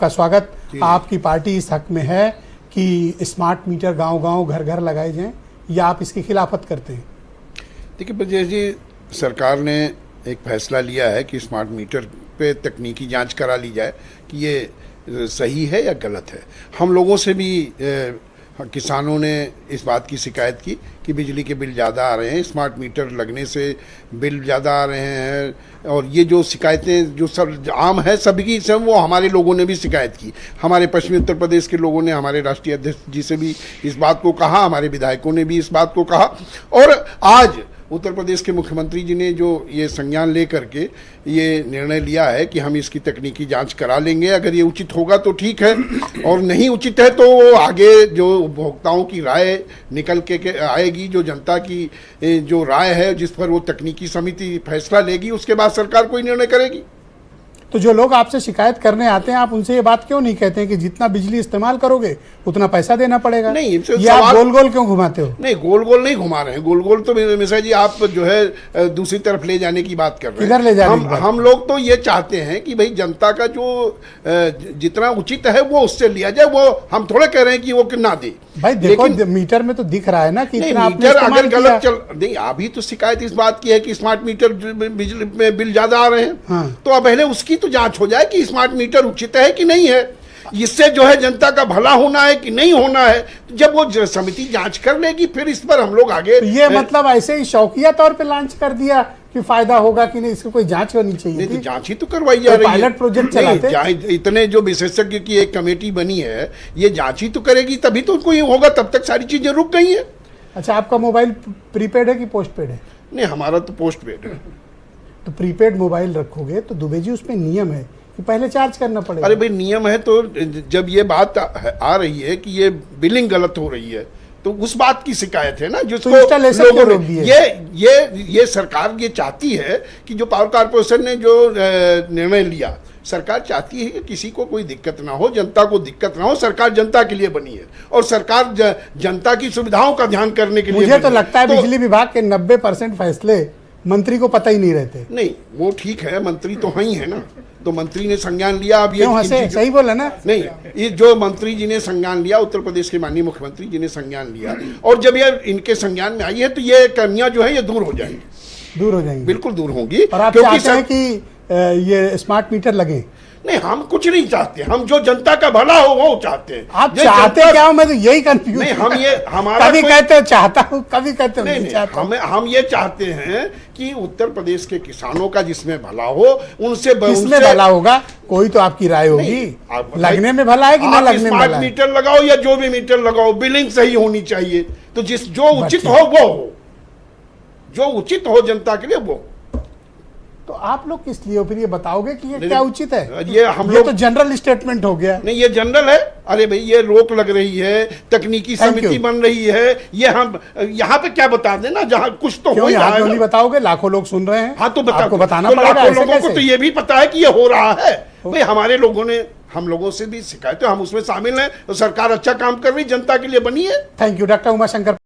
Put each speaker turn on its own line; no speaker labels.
आपका स्वागत। आपकी पार्टी इस हक में है कि स्मार्ट मीटर गांव-गांव घर-घर लगाए जाएं, या आप इसकी खिलाफत करते हैं?
देखिए ब्रजेश जी, सरकार ने एक फैसला लिया है कि स्मार्ट मीटर पे तकनीकी जांच करा ली जाए कि ये सही है या गलत है। हम लोगों से भी किसानों ने इस बात की शिकायत की कि बिजली के बिल ज़्यादा आ रहे हैं, स्मार्ट मीटर लगने से बिल ज़्यादा आ रहे हैं, और ये जो शिकायतें जो सब आम है सबकी सब, वो हमारे लोगों ने भी शिकायत की। हमारे पश्चिमी उत्तर प्रदेश के लोगों ने हमारे राष्ट्रीय अध्यक्ष जी से भी इस बात को कहा, हमारे विधायकों ने भी इस बात को कहा, और आज उत्तर प्रदेश के मुख्यमंत्री जी ने जो ये संज्ञान ले करके ये निर्णय लिया है कि हम इसकी तकनीकी जांच करा लेंगे। अगर ये उचित होगा तो ठीक है, और नहीं उचित है तो वो आगे जो उपभोक्ताओं की राय निकल के आएगी, जो जनता की जो राय है जिस पर वो तकनीकी समिति फैसला लेगी, उसके बाद सरकार कोई निर्णय करेगी।
तो जो लोग आपसे शिकायत करने आते हैं, आप उनसे ये बात क्यों नहीं कहते हैं कि जितना बिजली इस्तेमाल करोगे उतना पैसा देना पड़ेगा?
नहीं,
ये आप गोल गोल क्यों घुमाते हो?
नहीं, गोल गोल नहीं घुमा रहे हैं। गोल गोल तो मिश्रा जी आप जो है दूसरी तरफ ले जाने की बात कर रहे हैं।
किधर ले जाने की बात?
हम लोग तो ये चाहते हैं कि भाई जनता का जो जितना उचित है वो उससे लिया जाए। वो हम थोड़े कह रहे हैं कि वो ना दे।
भाई देखो, मीटर में तो दिख रहा है ना कि इतना आपने
मीटर
इस्तेमाल
अगर गलत
किया।
नहीं, अभी तो शिकायत इस बात की है कि स्मार्ट मीटर बिजली में बिल ज्यादा आ रहे हैं।
हाँ।
तो अब पहले उसकी तो जांच हो जाए कि स्मार्ट मीटर उचित है कि नहीं है, इससे जो है जनता का भला होना है कि नहीं होना है। जब वो समिति जांच कर लेगी फिर इस पर हम लोग आगे।
तो ये मतलब ऐसे ही शौकिया तौर पे लॉन्च कर दिया कि फायदा होगा कि नहीं, इसको कोई जांच होनी चाहिए?
नहीं, तो जांच ही तो करवाई जा रही है।
पायलट प्रोजेक्ट चलाते
इतने जो विशेषज्ञ की एक कमेटी बनी है, ये जांच ही तो करेगी, तभी तो कोई होगा। तब तक सारी चीजें रुक गई हैं।
अच्छा, आपका मोबाइल प्रीपेड है कि पोस्टपेड है?
नहीं, हमारा तो पोस्टपेड है।
तो प्रीपेड मोबाइल रखोगे तो दुबे जी उसमें नियम है कि पहले चार्ज करना पड़ेगा।
अरे भाई, नियम है तो जब ये बात आ रही है कि ये बिलिंग गलत हो रही है, तो उस बात की शिकायत है ना, जिसको लोगों ने ये सरकार ये चाहती है कि जो पावर कॉर्पोरेशन ने जो निर्णय लिया, सरकार चाहती है कि किसी को कोई दिक्कत ना हो, जनता को दिक्कत ना हो। सरकार जनता के लिए बनी है और सरकार जनता की सुविधाओं का ध्यान करने के लिए।
मुझे तो लगता है बिजली विभाग के 90% फैसले मंत्री को पता ही नहीं रहते।
नहीं, वो ठीक है, मंत्री तो ही है ना, तो मंत्री ने संज्ञान लिया। अब
ये सही बोला ना?
नहीं, ये जो मंत्री जी ने संज्ञान लिया, उत्तर प्रदेश के माननीय मुख्यमंत्री जी ने संज्ञान लिया, और जब ये इनके संज्ञान में आई है तो ये कमियां जो है ये दूर हो जाएंगी, बिल्कुल दूर होंगी।
और आप चाहते हैं कि ये स्मार्ट मीटर लगे?
नहीं, हम कुछ नहीं चाहते, हम जो जनता का भला हो वो चाहते हैं।
आप चाहते क्या हो? मैं तो यही कंफ्यूज।
नहीं, हम ये हमारा
कभी कहते हो चाहता हूँ, कभी कहते हो
नहीं चाहता। हम ये चाहते हैं कि उत्तर प्रदेश के किसानों का जिसमें भला हो, उनसे
किसमें भला होगा? कोई तो आपकी राय होगी, लगने में भला है कि ना लगने में भला है?
स्मार्ट मीटर लगाओ या जो भी मीटर लगाओ, बिलिंग सही होनी चाहिए। तो जो उचित हो वो हो, जो उचित हो जनता के लिए वो।
तो आप लोग किस लिए हो फिर? ये बताओगे कि ये क्या उचित है?
ये
तो जनरल स्टेटमेंट हो गया।
नहीं, ये जनरल है। अरे भाई, ये रोक लग रही है, तकनीकी समिति बन रही है, ये हम यहाँ पे क्या बता देना, जहाँ कुछ तो हो
यहाँ क्यों नहीं बताओगे? लाखों लोग सुन रहे हैं।
हाँ, तो
आपको बताना पड़ेगा।
लाखों लोगों को तो ये भी पता है कि ये हो रहा है। भाई, हमारे लोगों ने हम लोगों से भी शिकायत है, हम उसमें शामिल हैं, तो सरकार अच्छा काम कर रही, जनता के लिए बनी है।
Thank you doctor Umashankar.